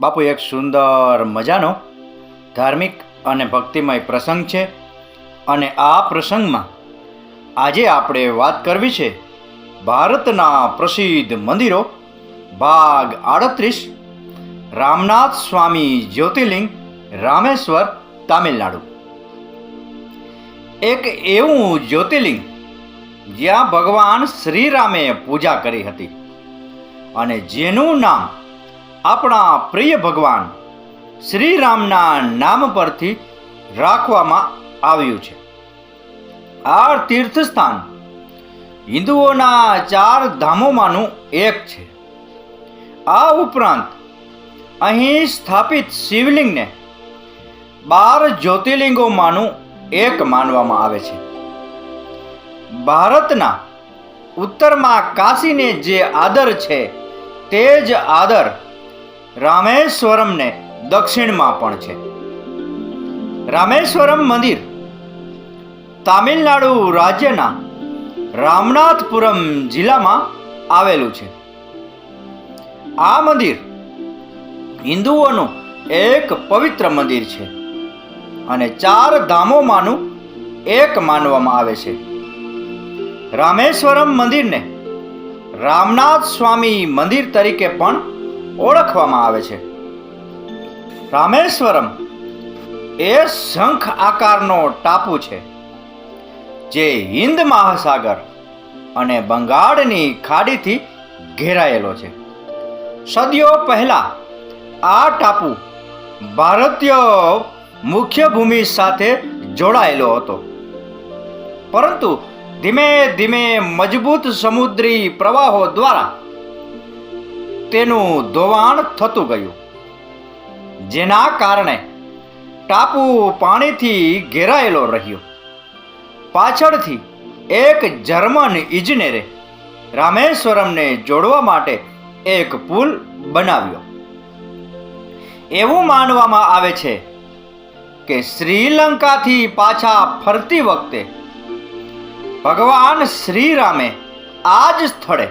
બાપુ એક સુંદર મજાનો ધાર્મિક અને ભક્તિમય પ્રસંગ છે અને આ પ્રસંગમાં આજે આપણે વાત કરવી છે ભારતના પ્રસિદ્ધ મંદિરો ભાગ 38 રામનાથ સ્વામી જ્યોતિર્લિંગ રામેશ્વર તામિલનાડુ। એક એવું જ્યોતિર્લિંગ જ્યાં ભગવાન શ્રીરામે પૂજા કરી હતી અને જેનું નામ આપણા પ્રિય ભગવાન શ્રીરામના નામ પરથી રાખવામાં આવ્યું છે। આ તીર્થસ્થાન હિન્દુઓના 4 ધામોમાંનું એક છે। આ ઉપરાંત અહીં સ્થાપિત શિવલિંગને 12 જ્યોતિર્લિંગોમાંનું એક માનવામાં આવે છે। ભારતના ઉત્તરમાં કાશીને જે આદર છે તે જ આદર રામેશ્વરમને દક્ષિણમાં પણ છે। રામેશ્વરમ મંદિર તામિલનાડુ રાજ્યના રામનાથપુરમ જિલ્લામાં આવેલું છે। આ મંદિર હિન્દુઓનું એક પવિત્ર મંદિર છે અને 4 ધામોમાંનું એક માનવામાં આવે છે। રામેશ્વરમ મંદિરને રામનાથ સ્વામી મંદિર તરીકે પણ ઓળખવામાં આવે છે। રામેશ્વરમ એ શંખ આકારનો ટાપુ છે જે હિન્દ મહાસાગર અને બંગાળની ખાડીથી ઘેરાયેલો છે। સદીઓ પહેલા આ ટાપુ ભારતીય મુખ્ય ભૂમિ સાથે જોડાયેલો હતો, પરંતુ ધીમે ધીમે મજબૂત સમુદ્રી પ્રવાહો દ્વારા તેનું ધોવાણ થતું ગયું, જેના કારણે ટાપુ પાણીથી ઘેરાયેલો રહ્યો। પાછળથી એક જર્મન ઇજનેરે રામેશ્વરમને જોડવા માટે એક પુલ બનાવ્યો। એવું માનવામાં આવે છે કે શ્રીલંકાથી પાછા ફરતી વખતે ભગવાન શ્રીરામે આ જ સ્થળે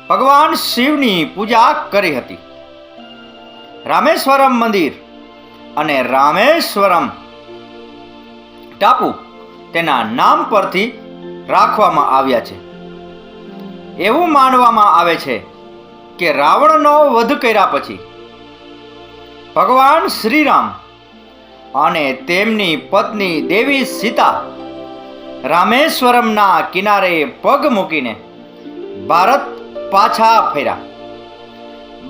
ભગવાન શિવની પૂજા કરી હતી। રામેશ્વરમ મંદિર અને રામેશ્વરમ ટાપુ તેના નામ પરથી રાખવામાં આવ્યા છે। એવું માનવામાં આવે છે કે રાવણનો વધ કર્યા પછી ભગવાન શ્રીરામ અને તેમની પત્ની દેવી સીતા રામેશ્વરમના કિનારે પગ મૂકીને ભારત પાછા ફર્યા।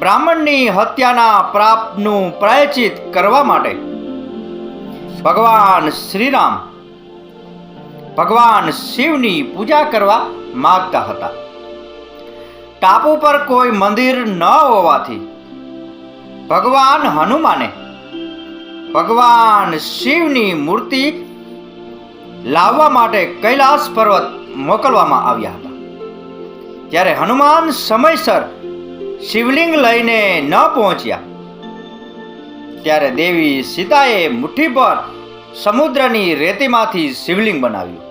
બ્રાહ્મણની હત્યાના પાપનું પ્રાયશ્ચિત કરવા માટે ભગવાન શ્રીરામ ભગવાન શિવની પૂજા કરવા માંગતા હતા। ટાપુ પર કોઈ મંદિર ન હોવાથી ભગવાન હનુમાને ભગવાન શિવની મૂર્તિ લાવવા માટે કૈલાસ પર્વત મોકલવામાં આવ્યા હતા। જ્યારે હનુમાન સમયસર શિવલિંગ લઈને ન પહોંચ્યા ત્યારે દેવી સીતાએ મુઠ્ઠી પર સમુદ્રની રેતીમાંથી શિવલિંગ બનાવ્યું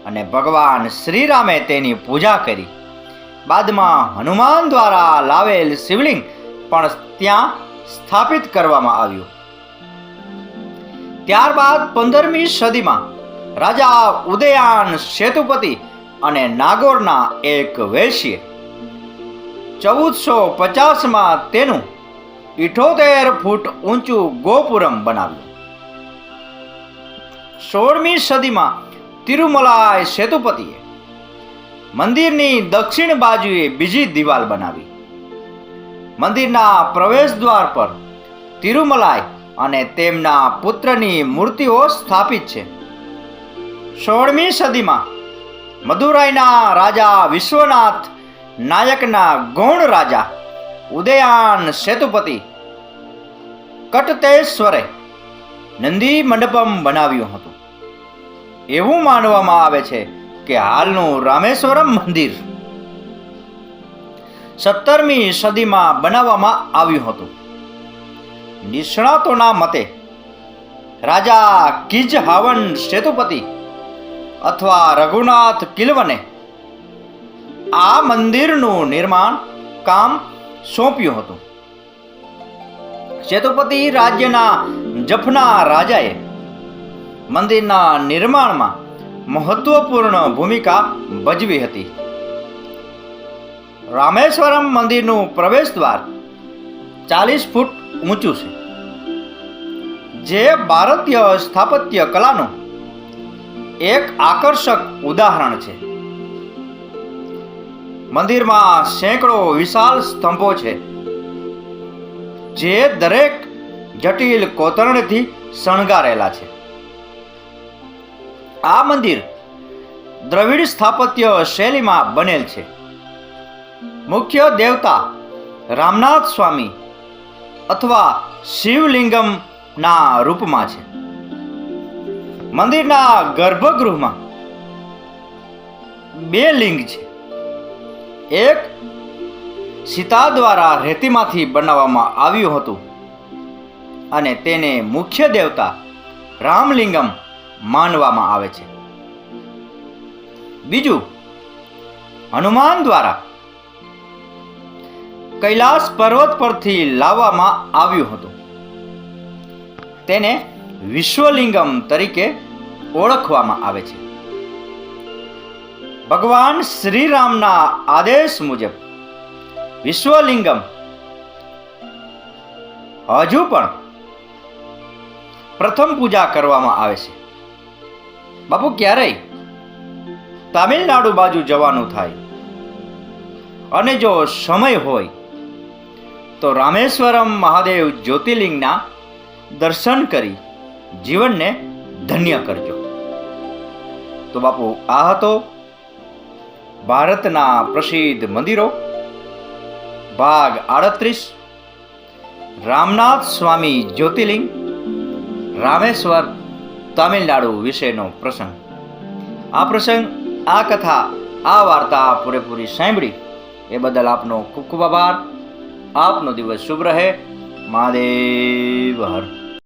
અને ભગવાન શ્રીરામે તેની પૂજા કરી। બાદમાં હનુમાન દ્વારા લાવેલ શિવલિંગ પણ ત્યાં સ્થાપિત કરવામાં આવ્યું। ત્યારબાદ 15મી સદીમાં રાજા ઉદયાન સેતુપતિ અને નાગોરના એક વૈશ્ય 1450માં તેનું 78 ફૂટ ઊંચું ગોપુરમ બનાવ્યું। 16મી સદીમાં તિરુમલાઈ સેતુપતિએ મંદિરની દક્ષિણ બાજુએ બીજી દિવાલ બનાવી। મંદિરના પ્રવેશ દ્વાર પર તિરુમલાઈ અને તેમના પુત્રની મૂર્તિઓ સ્થાપિત છે। 16મી સદીમાં મદુરાઈના રાજા વિશ્વનાથ નાયકના ગૌણ રાજા ઉદયાન સેતુપતિ કટતેશ્વરે નંદી મંડપમ બનાવ્યું હતું। એવું માનવામાં આવે છે કે હાલનું રામેશ્વરમ મંદિર 17મી સદીમાં બનાવવામાં આવ્યું હતું। નિષ્ણાતોના મતે રાજા કિજહાવન સેતુપતિ અથવા રઘુનાથ કિલ્વને આ મંદિરનું નિર્માણ કામ સોંપ્યું હતું। સેતુપતિ રાજ્યના જફના રાજાએ મંદિરના નિર્માણમાં મહત્વપૂર્ણ ભૂમિકા ભજવી હતી. રામેશ્વરમ મંદિરનું પ્રવેશ દ્વાર 40 ફૂટ ઊંચું છે, જે ભારતીય સ્થાપત્ય કલાનું એક આકર્ષક ઉદાહરણ છે. મંદિરમાં સેંકડો વિશાળ સ્તંભો છે, જે દરેક જટિલ કોતરણીથી શણગારેલા છે. આ મંદિર દ્રવિડ સ્થાપત્ય શૈલીમાં બનેલ છે. મુખ્ય દેવતા રામનાથ સ્વામી અથવા શિવલિંગમ ના રૂપમાં છે. મંદિરના ગર્ભગૃહમાં 2 લિંગ છે. એક સીતા દ્વારા રેતીમાંથી બનાવવામાં આવ્યું હતું અને તેને મુખ્ય દેવતા રામલિંગમ માનવામાં આવે છે. બીજું હનુમાન દ્વારા કૈલાસ પર્વત પરથી લાવવામાં આવ્યું હતું. તેને વિશ્વલિંગમ તરીકે ઓળખવામાં આવે છે. ભગવાન શ્રીરામના આદેશ મુજબ વિશ્વલિંગમ હજુ પણ પ્રથમ પૂજા કરવામાં આવે છે. બાપુ, ક્યારેય તામિલનાડુ બાજુ જવાનું થાય અને જો સમય હોય તો રામેશ્વરમ મહાદેવ જ્યોતિર્લિંગના દર્શન કરી જીવનને ધન્ય કરજો. તો બાપુ, આ હતો ભારતના પ્રસિદ્ધ મંદિરો ભાગ 38 રામનાથ સ્વામી જ્યોતિર્લિંગ રામેશ્વર તામિલનાડુ વિશેનો પ્રસંગ. આ કથા, આ વાર્તા પૂરેપૂરી સાંભળી એ બદલ આપનો ખૂબ ખૂબ આભાર. આપનો દિવસ શુભ રહે. મહાદેવ હર.